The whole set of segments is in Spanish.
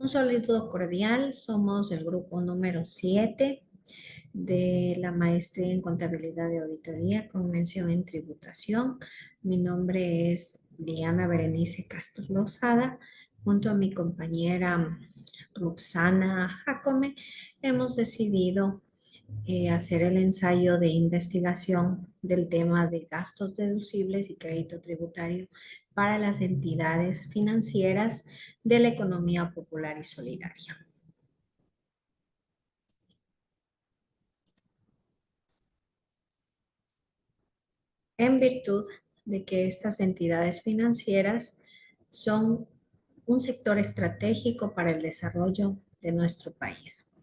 Un saludo cordial, somos el grupo número 7 de la maestría en contabilidad y auditoría con mención en tributación. Mi nombre es Diana Berenice Castro Lozada. Junto a mi compañera Roxana Jacome, hemos decidido hacer el ensayo de investigación del tema de gastos deducibles y crédito tributario para las entidades financieras de la economía popular y solidaria. En virtud de que estas entidades financieras son un sector estratégico para el desarrollo de nuestro país.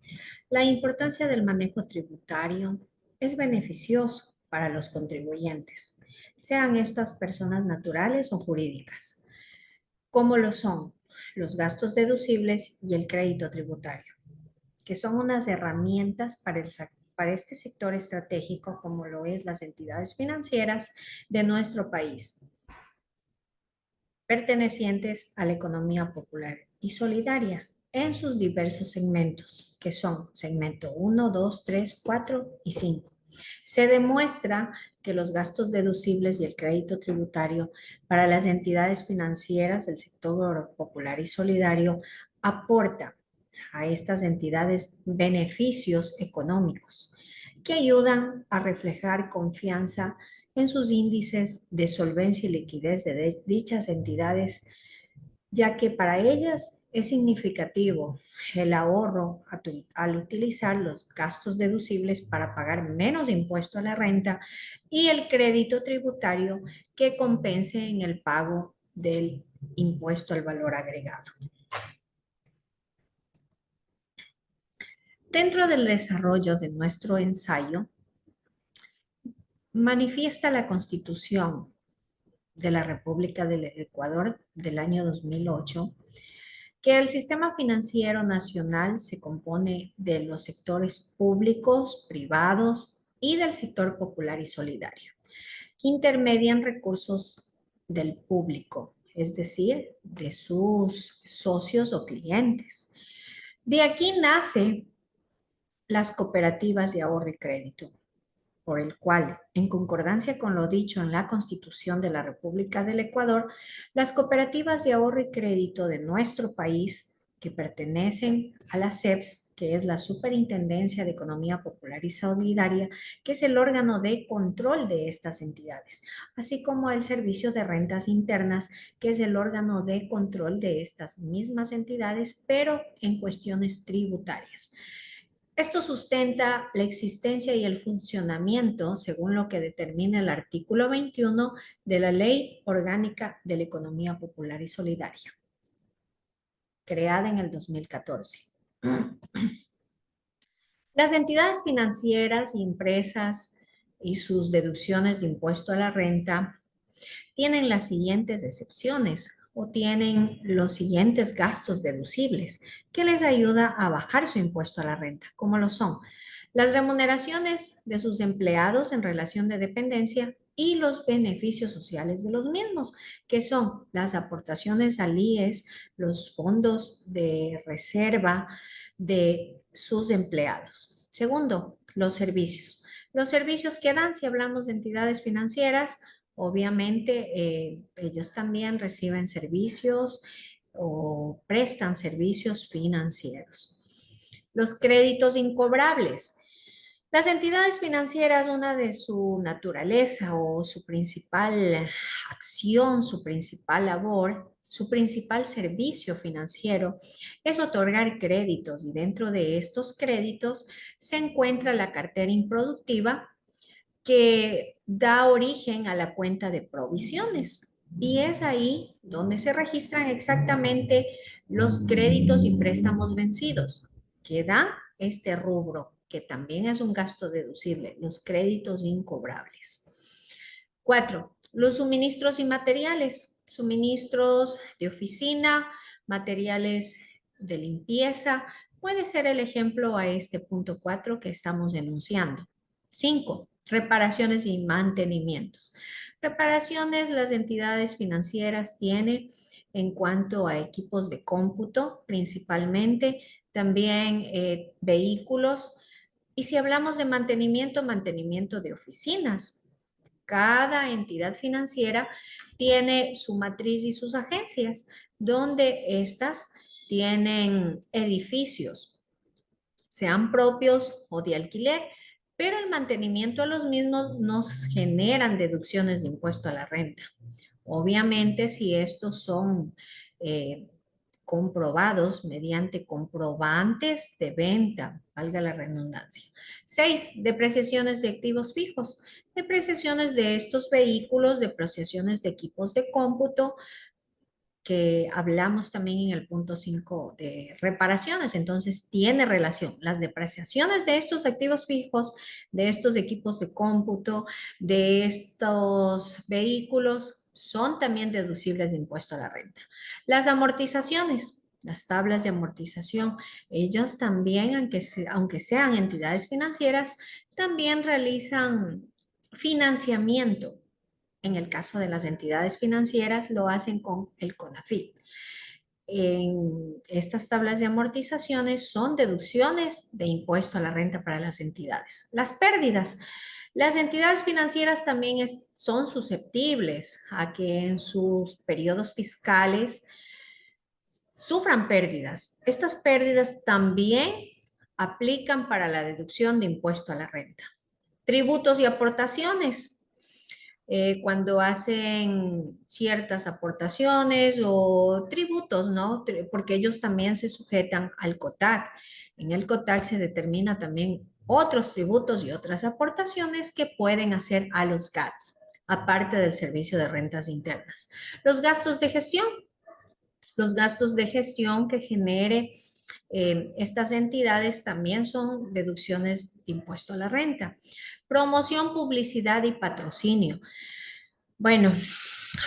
La importancia del manejo tributario es beneficioso para los contribuyentes, sean estas personas naturales o jurídicas, como lo son los gastos deducibles y el crédito tributario, que son unas herramientas para este sector estratégico como lo es las entidades financieras de nuestro país, pertenecientes a la economía popular y solidaria en sus diversos segmentos, que son segmento 1, 2, 3, 4 y 5. Se demuestra que los gastos deducibles y el crédito tributario para las entidades financieras del sector popular y solidario aportan a estas entidades beneficios económicos que ayudan a reflejar confianza en sus índices de solvencia y liquidez de dichas entidades, ya que para ellas es significativo el ahorro al utilizar los gastos deducibles para pagar menos impuesto a la renta y el crédito tributario que compense en el pago del impuesto al valor agregado. Dentro del desarrollo de nuestro ensayo, manifiesta la Constitución de la República del Ecuador del año 2008 que el sistema financiero nacional se compone de los sectores públicos, privados y del sector popular y solidario, que intermedian recursos del público, es decir, de sus socios o clientes. De aquí nacen las cooperativas de ahorro y crédito, por el cual, en concordancia con lo dicho en la Constitución de la República del Ecuador, las cooperativas de ahorro y crédito de nuestro país, que pertenecen a la SEPS, que es la Superintendencia de Economía Popular y Solidaria, que es el órgano de control de estas entidades, así como el Servicio de Rentas Internas, que es el órgano de control de estas mismas entidades, pero en cuestiones tributarias. Esto sustenta la existencia y el funcionamiento, según lo que determina el artículo 21 de la Ley Orgánica de la Economía Popular y Solidaria, creada en el 2014. Las entidades financieras y empresas y sus deducciones de impuesto a la renta tienen las siguientes excepciones o tienen los siguientes gastos deducibles que les ayuda a bajar su impuesto a la renta, como lo son las remuneraciones de sus empleados en relación de dependencia y los beneficios sociales de los mismos, que son las aportaciones al IES, los fondos de reserva de sus empleados. Segundo, los servicios. Los servicios que dan, si hablamos de entidades financieras, obviamente ellos también reciben servicios o prestan servicios financieros. Los créditos incobrables. Las entidades financieras, una de su naturaleza o su principal acción, su principal labor, su principal servicio financiero es otorgar créditos y dentro de estos créditos se encuentra la cartera improductiva que da origen a la cuenta de provisiones. Y es ahí donde se registran exactamente los créditos y préstamos vencidos que da este rubro, que también es un gasto deducible, los créditos incobrables. 4. Los suministros y materiales, suministros de oficina, materiales de limpieza, puede ser el ejemplo a este punto 4 que estamos denunciando. 5. Reparaciones y mantenimientos. Reparaciones, las entidades financieras tienen en cuanto a equipos de cómputo, principalmente, también vehículos. Y si hablamos de mantenimiento, mantenimiento de oficinas. Cada entidad financiera tiene su matriz y sus agencias, donde estas tienen edificios, sean propios o de alquiler, pero el mantenimiento a los mismos nos generan deducciones de impuesto a la renta. Obviamente, si estos son comprobados mediante comprobantes de venta, valga la redundancia. 6. Depreciaciones de activos fijos. Depreciaciones de estos vehículos, depreciaciones de equipos de cómputo, que hablamos también en el punto 5 de reparaciones, entonces tiene relación. Las depreciaciones de estos activos fijos, de estos equipos de cómputo, de estos vehículos, son también deducibles de impuesto a la renta. Las amortizaciones, las tablas de amortización, ellas también, aunque sean entidades financieras, también realizan financiamiento. En el caso de las entidades financieras, lo hacen con el CONAFIT. En estas tablas de amortizaciones son deducciones de impuesto a la renta para las entidades. Las pérdidas. Las entidades financieras también son susceptibles a que en sus periodos fiscales sufran pérdidas. Estas pérdidas también aplican para la deducción de impuesto a la renta. Tributos y aportaciones. Cuando hacen ciertas aportaciones o tributos, ¿no? Porque ellos también se sujetan al COTAC. En el COTAC se determina también otros tributos y otras aportaciones que pueden hacer a los GATS, aparte del servicio de rentas internas. Los gastos de gestión. Los gastos de gestión que genere estas entidades también son deducciones de impuesto a la renta. Promoción, publicidad y patrocinio. Bueno,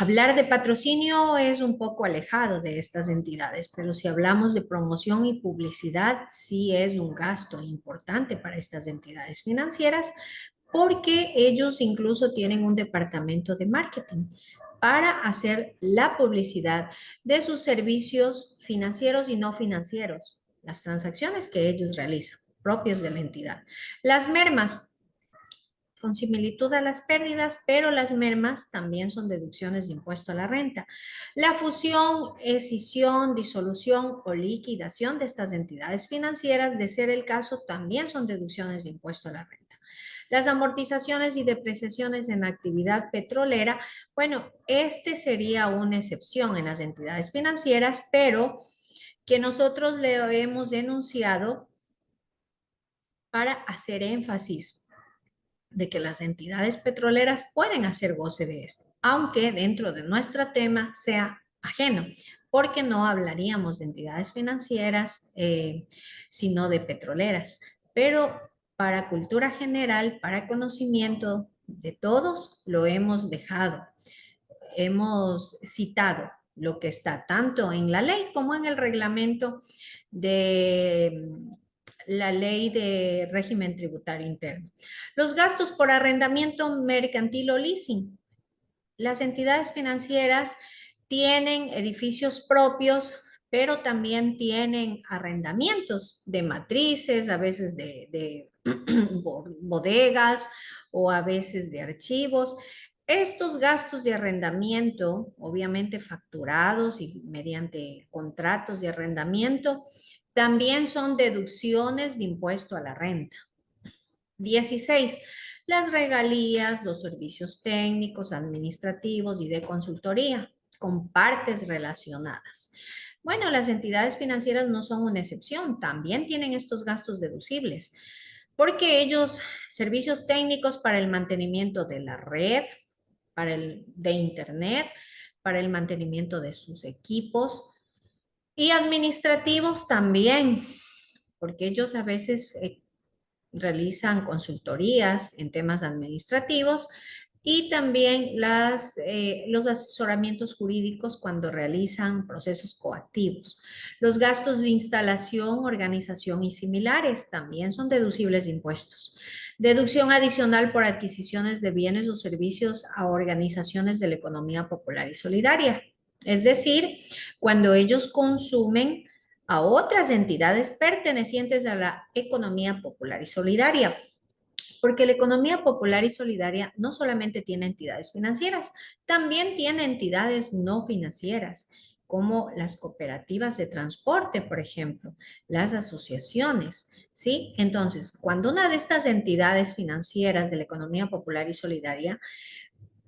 hablar de patrocinio es un poco alejado de estas entidades, pero si hablamos de promoción y publicidad, sí es un gasto importante para estas entidades financieras porque ellos incluso tienen un departamento de marketing para hacer la publicidad de sus servicios financieros y no financieros, las transacciones que ellos realizan, propias de la entidad. Las mermas, con similitud a las pérdidas, pero las mermas también son deducciones de impuesto a la renta. La fusión, escisión, disolución o liquidación de estas entidades financieras, de ser el caso, también son deducciones de impuesto a la renta. Las amortizaciones y depreciaciones en actividad petrolera, bueno, este sería una excepción en las entidades financieras, pero que nosotros le hemos denunciado para hacer énfasis de que las entidades petroleras pueden hacer goce de esto, aunque dentro de nuestro tema sea ajeno, porque no hablaríamos de entidades financieras, sino de petroleras. Pero para cultura general, para conocimiento de todos, lo hemos dejado. Hemos citado lo que está tanto en la ley como en el reglamento de la ley de régimen tributario interno. Los gastos por arrendamiento mercantil o leasing. Las entidades financieras tienen edificios propios, pero también tienen arrendamientos de matrices, a veces de bodegas o a veces de archivos. Estos gastos de arrendamiento, obviamente facturados y mediante contratos de arrendamiento, también son deducciones de impuesto a la renta. 16. Las regalías, los servicios técnicos, administrativos y de consultoría con partes relacionadas. Bueno, las entidades financieras no son una excepción, también tienen estos gastos deducibles, porque ellos, servicios técnicos para el mantenimiento de la red, de internet, para el mantenimiento de sus equipos y administrativos también, porque ellos a veces realizan consultorías en temas administrativos y también los asesoramientos jurídicos cuando realizan procesos coactivos. Los gastos de instalación, organización y similares también son deducibles de impuestos. Deducción adicional por adquisiciones de bienes o servicios a organizaciones de la economía popular y solidaria. Es decir, cuando ellos consumen a otras entidades pertenecientes a la economía popular y solidaria. Porque la economía popular y solidaria no solamente tiene entidades financieras, también tiene entidades no financieras, como las cooperativas de transporte, por ejemplo, las asociaciones, ¿sí? Entonces, cuando una de estas entidades financieras de la economía popular y solidaria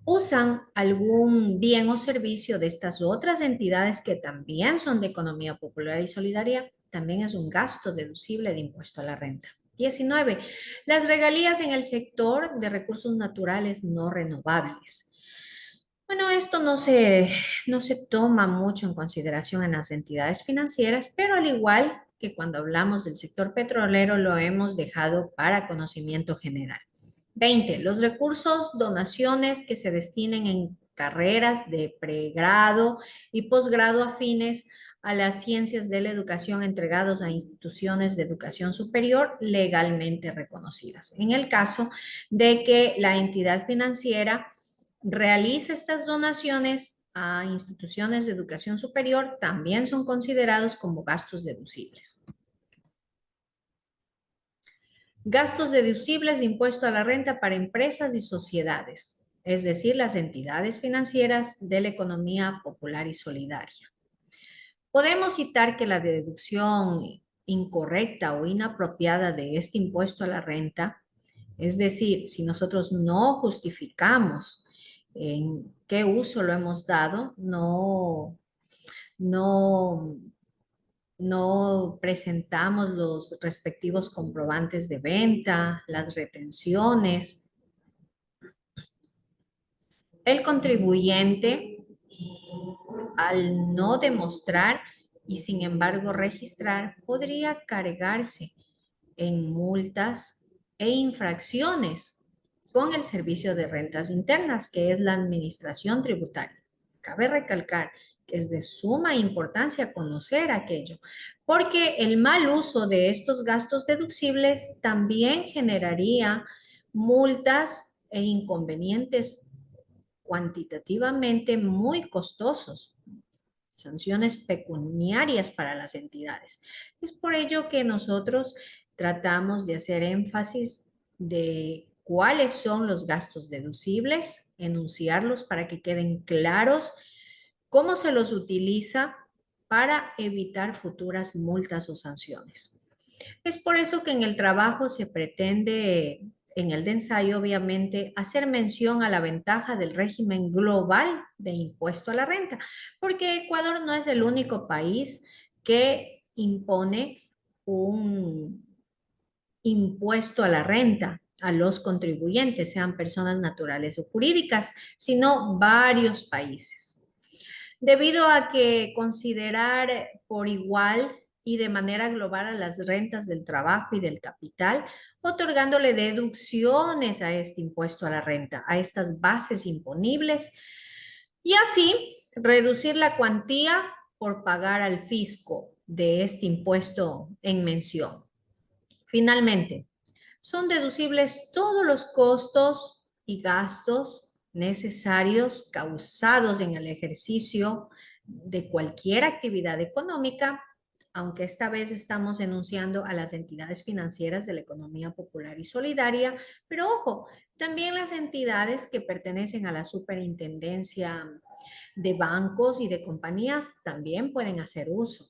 usan algún bien o servicio de estas otras entidades que también son de economía popular y solidaria, también es un gasto deducible de impuesto a la renta. 19. Las regalías en el sector de recursos naturales no renovables. Bueno, esto no se toma mucho en consideración en las entidades financieras, pero al igual que cuando hablamos del sector petrolero, lo hemos dejado para conocimiento general. 20. Los recursos, donaciones que se destinen en carreras de pregrado y posgrado afines a las ciencias de la educación entregados a instituciones de educación superior legalmente reconocidas. En el caso de que la entidad financiera realiza estas donaciones a instituciones de educación superior, también son considerados como gastos deducibles. Gastos deducibles de impuesto a la renta para empresas y sociedades, es decir, las entidades financieras de la economía popular y solidaria. Podemos citar que la deducción incorrecta o inapropiada de este impuesto a la renta, es decir, si nosotros no justificamos en qué uso lo hemos dado, no, no presentamos los respectivos comprobantes de venta, las retenciones. El contribuyente, al no demostrar y sin embargo registrar, podría cargarse en multas e infracciones con el Servicio de Rentas Internas, que es la Administración Tributaria. Cabe recalcar que es de suma importancia conocer aquello, porque el mal uso de estos gastos deducibles también generaría multas e inconvenientes cuantitativamente muy costosos, sanciones pecuniarias para las entidades. Es por ello que nosotros tratamos de hacer énfasis de cuáles son los gastos deducibles, enunciarlos para que queden claros, cómo se los utiliza para evitar futuras multas o sanciones. Es por eso que en el trabajo se pretende, en el de ensayo, obviamente, hacer mención a la ventaja del régimen global de impuesto a la renta, porque Ecuador no es el único país que impone un impuesto a la renta a los contribuyentes, sean personas naturales o jurídicas, sino varios países. Debido a que considerar por igual y de manera global a las rentas del trabajo y del capital, otorgándole deducciones a este impuesto a la renta, a estas bases imponibles, y así reducir la cuantía por pagar al fisco de este impuesto en mención. Finalmente, son deducibles todos los costos y gastos necesarios causados en el ejercicio de cualquier actividad económica, aunque esta vez estamos enunciando a las entidades financieras de la economía popular y solidaria, pero ojo, también las entidades que pertenecen a la superintendencia de bancos y de compañías también pueden hacer uso.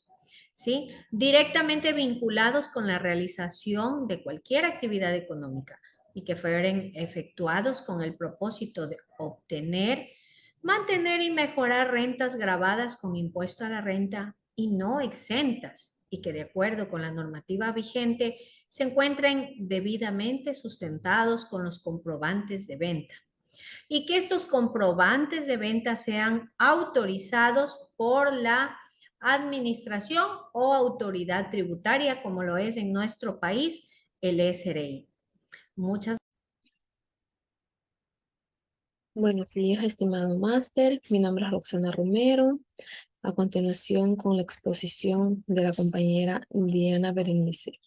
¿Sí? Directamente vinculados con la realización de cualquier actividad económica y que fueren efectuados con el propósito de obtener, mantener y mejorar rentas grabadas con impuesto a la renta y no exentas, y que de acuerdo con la normativa vigente se encuentren debidamente sustentados con los comprobantes de venta y que estos comprobantes de venta sean autorizados por la administración o autoridad tributaria, como lo es en nuestro país el SRI. Muchas Buenos días, estimado máster. Mi nombre es Roxana Romero. A continuación, con la exposición de la compañera Diana Berenice.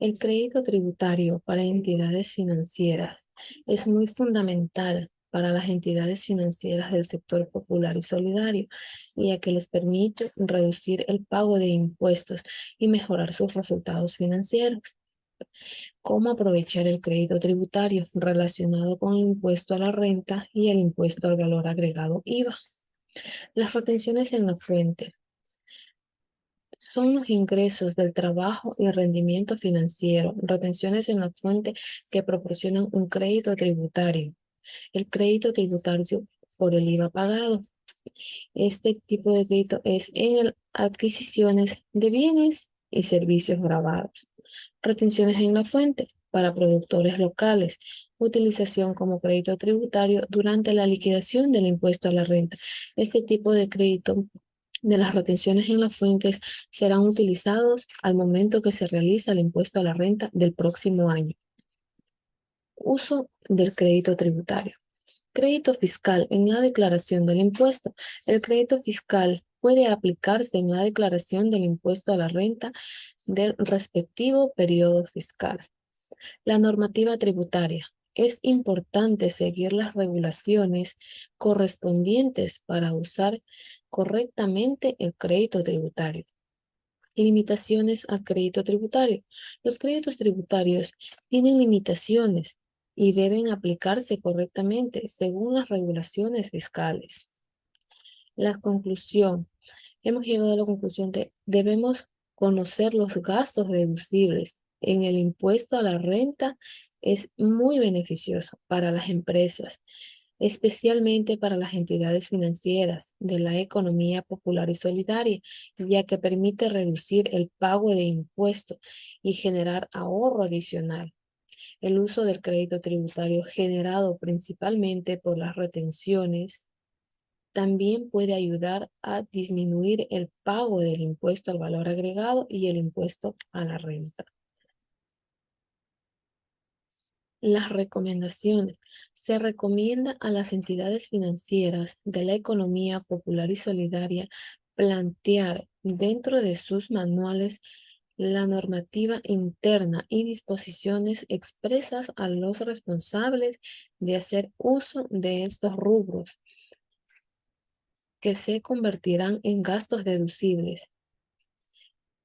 El crédito tributario para entidades financieras es muy fundamental para las entidades financieras del sector popular y solidario, ya que les permite reducir el pago de impuestos y mejorar sus resultados financieros. ¿Cómo aprovechar el crédito tributario relacionado con el impuesto a la renta y el impuesto al valor agregado IVA? Las retenciones en la fuente son los ingresos del trabajo y rendimiento financiero, retenciones en la fuente que proporcionan un crédito tributario. El crédito tributario por el IVA pagado. Este tipo de crédito es en adquisiciones de bienes y servicios grabados. Retenciones en la fuente para productores locales. Utilización como crédito tributario durante la liquidación del impuesto a la renta. Este tipo de crédito de las retenciones en las fuentes serán utilizados al momento que se realiza el impuesto a la renta del próximo año. Uso del crédito tributario. Crédito fiscal en la declaración del impuesto. El crédito fiscal puede aplicarse en la declaración del impuesto a la renta del respectivo periodo fiscal. La normativa tributaria. Es importante seguir las regulaciones correspondientes para usar correctamente el crédito tributario. Limitaciones al crédito tributario. Los créditos tributarios tienen limitaciones y deben aplicarse correctamente según las regulaciones fiscales. La conclusión. Hemos llegado a la conclusión de debemos conocer los gastos deducibles en el impuesto a la renta. Es muy beneficioso para las empresas, especialmente para las entidades financieras de la economía popular y solidaria, ya que permite reducir el pago de impuestos y generar ahorro adicional. El uso del crédito tributario generado principalmente por las retenciones también puede ayudar a disminuir el pago del impuesto al valor agregado y el impuesto a la renta. Las recomendaciones. Se recomienda a las entidades financieras de la economía popular y solidaria plantear dentro de sus manuales la normativa interna y disposiciones expresas a los responsables de hacer uso de estos rubros que se convertirán en gastos deducibles,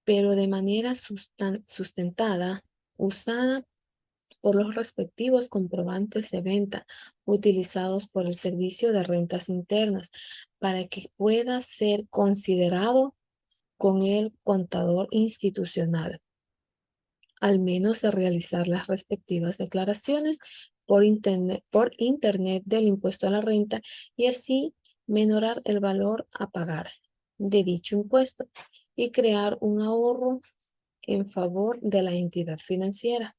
pero de manera sustentada, usada por los respectivos comprobantes de venta utilizados por el Servicio de Rentas Internas para que pueda ser considerado con el contador institucional, al menos de realizar las respectivas declaraciones por internet del impuesto a la renta y así menorar el valor a pagar de dicho impuesto y crear un ahorro en favor de la entidad financiera.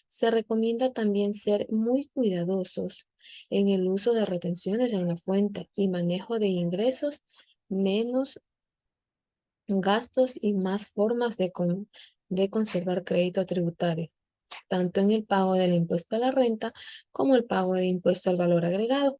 Se recomienda también ser muy cuidadosos en el uso de retenciones en la fuente y manejo de ingresos, menos gastos y más formas de conservar crédito tributario, tanto en el pago del impuesto a la renta como el pago de impuesto al valor agregado.